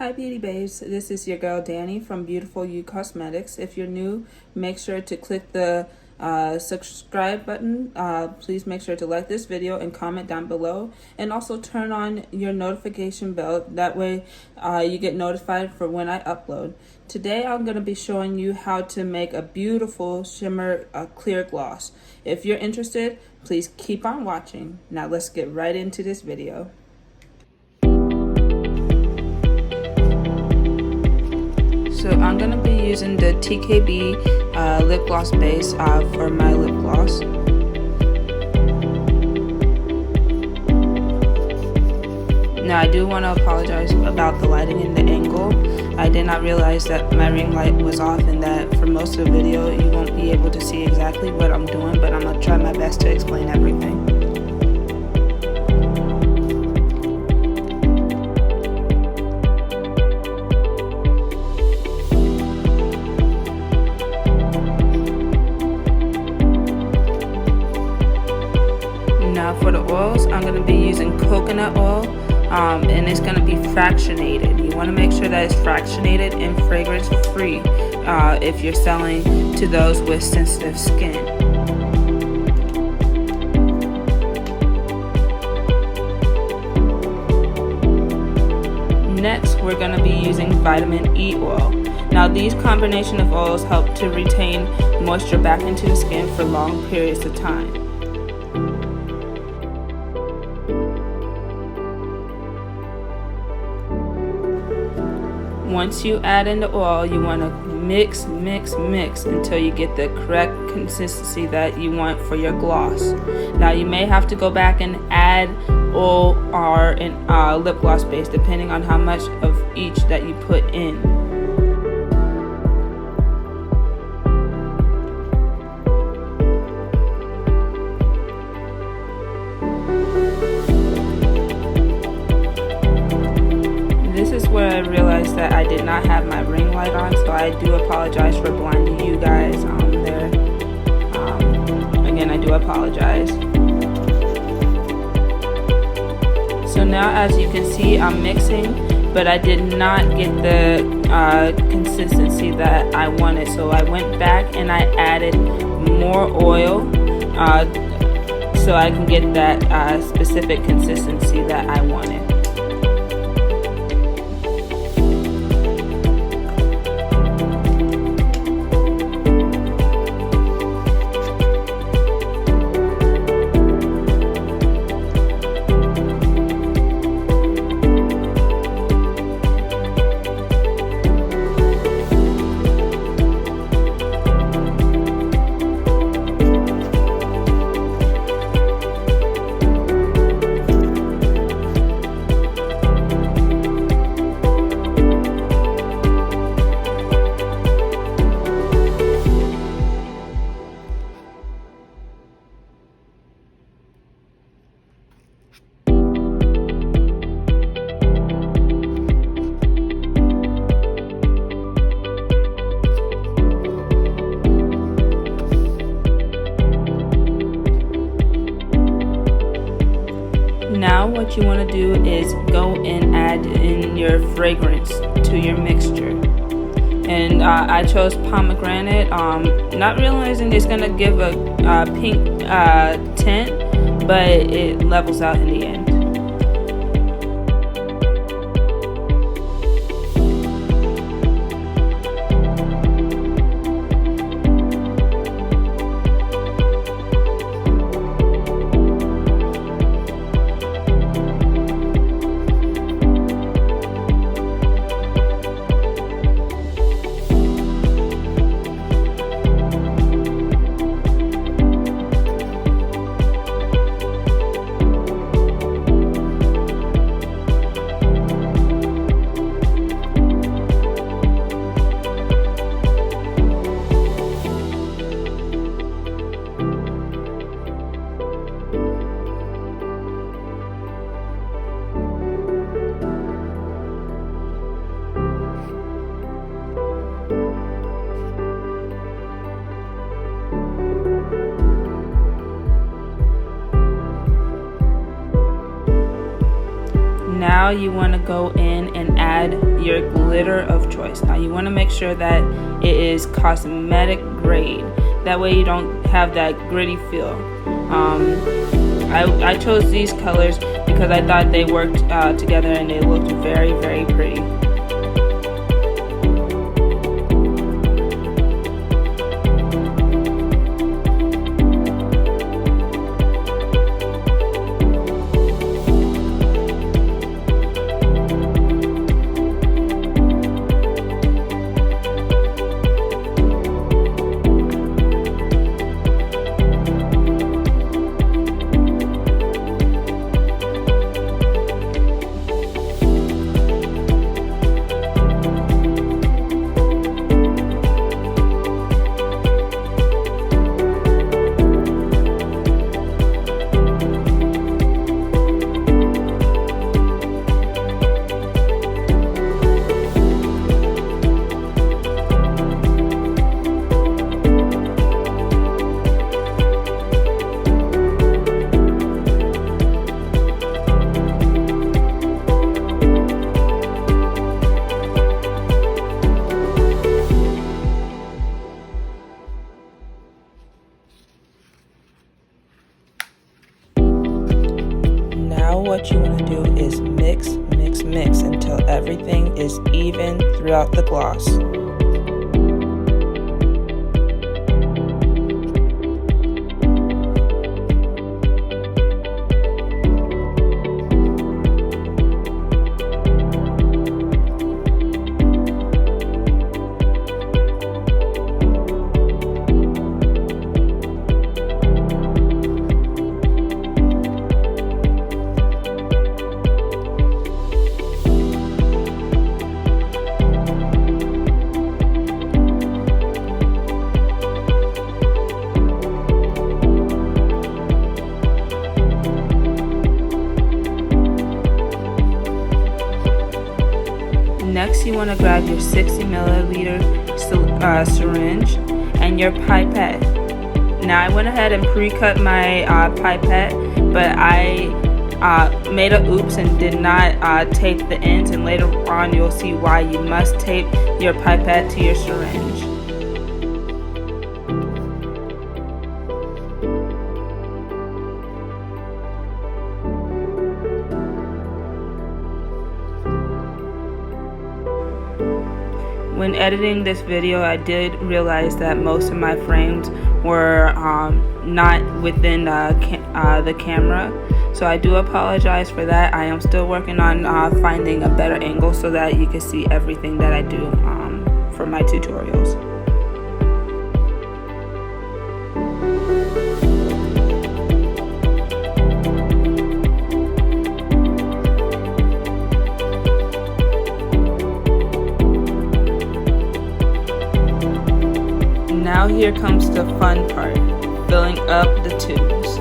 Hi Beauty Babes, this is your girl Danny from Beautiful You Cosmetics. If you're new, make sure to click the subscribe button. Please make sure to like this video and comment down below, and also turn on your notification bell. That way you get notified for when I upload. Today I'm going to be showing you how to make a beautiful shimmer clear gloss. If you're interested, please keep on watching. Now let's get right into this video. So I'm going to be using the TKB lip gloss base for my lip gloss. Now I do want to apologize about the lighting and the angle. I did not realize that my ring light was off and that for most of the video you won't be able to see exactly what I'm doing, but I'm going to try my best to explain everything. Now for the oils, I'm going to be using coconut oil, and it's going to be fractionated. You want to make sure that it's fractionated and fragrance free if you're selling to those with sensitive skin. Next, we're going to be using vitamin E oil. Now these combination of oils help to retain moisture back into the skin for long periods of time. Once you add in the oil, you want to mix until you get the correct consistency that you want for your gloss. Now you may have to go back and add oil or an lip gloss base depending on how much of each that you put in. This is where I realized that I did not have my ring light on, so I do apologize for blinding you guys there. Again, I do apologize. So now as you can see, I'm mixing, but I did not get the consistency that I wanted, so I went back and I added more oil so I can get that specific consistency that I wanted. Now what you want to do is go and add in your fragrance to your mixture. And I chose pomegranate, not realizing it's going to give a pink tint, but it levels out in the end. Now you want to go in and add your glitter of choice. Now you want to make sure that it is cosmetic grade. That way you don't have that gritty feel. I chose these colors because I thought they worked together and they looked very, very pretty. Now what you want to do is mix until everything is even throughout the gloss. Next, you want to grab your 60 milliliter syringe and your pipette. Now, I went ahead and pre-cut my pipette, but I made a oops and did not tape the ends, and later on you'll see why you must tape your pipette to your syringe. When editing this video, I did realize that most of my frames were not within the camera, so I do apologize for that. I am still working on finding a better angle so that you can see everything that I do for my tutorials. Now here comes the fun part, filling up the tubes.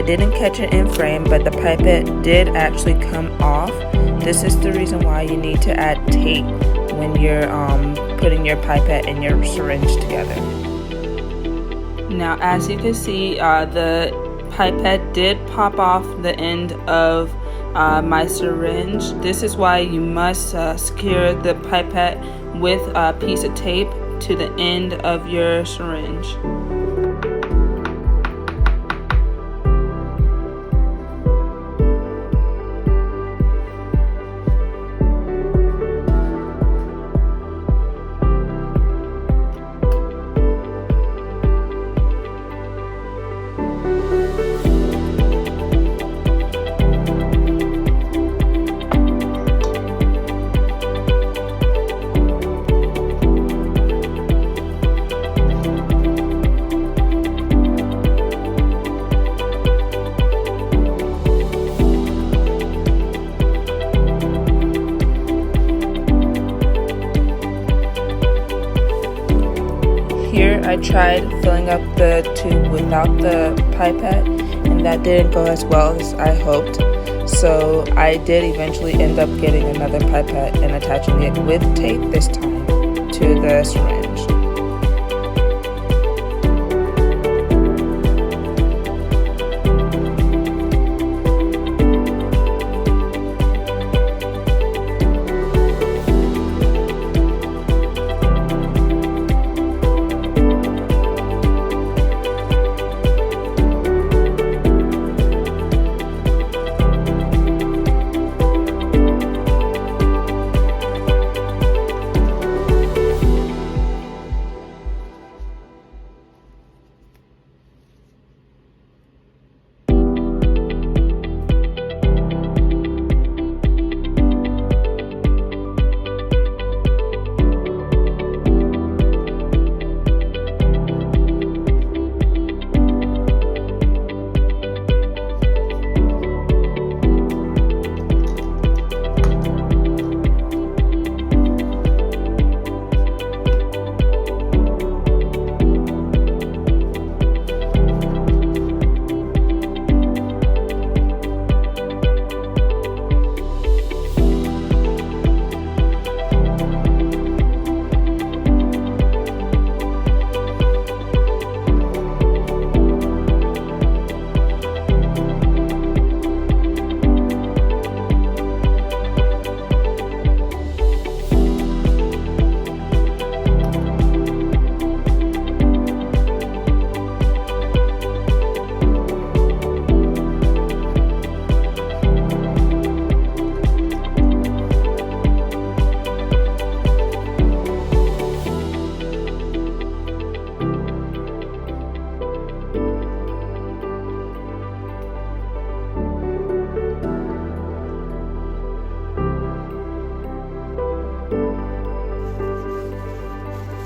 didn't catch it in frame, but the pipette did actually come off. This is the reason why you need to add tape when you're putting your pipette and your syringe together. Now, as you can see, the pipette did pop off the end of my syringe. This is why you must secure the pipette with a piece of tape to the end of your syringe. Here I tried filling up the tube without the pipette, and that didn't go as well as I hoped. So I did eventually end up getting another pipette and attaching it with tape this time to the syringe.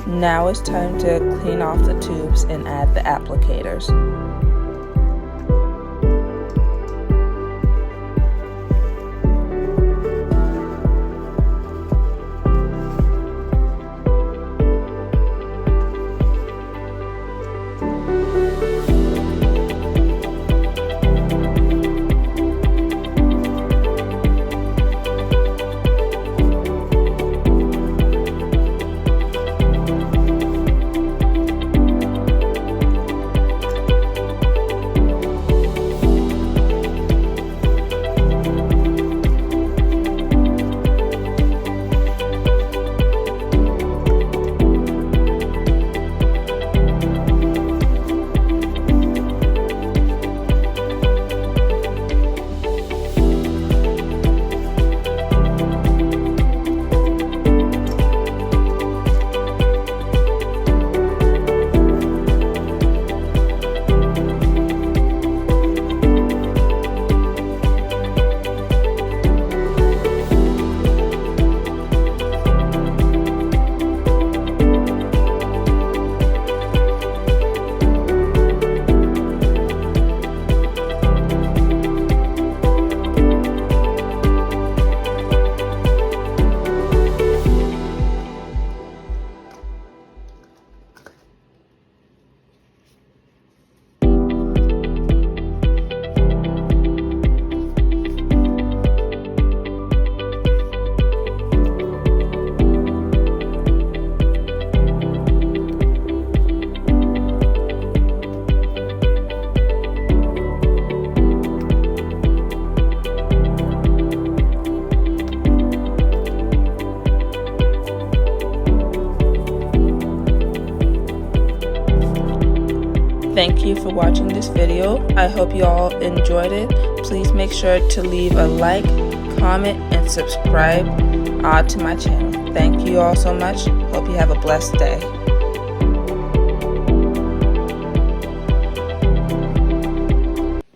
Now it's time to clean off the tubes and add the applicators. Thank you for watching this video. I hope you all enjoyed it. Please make sure to leave a like, comment, and subscribe to my channel. Thank you all so much. Hope you have a blessed day.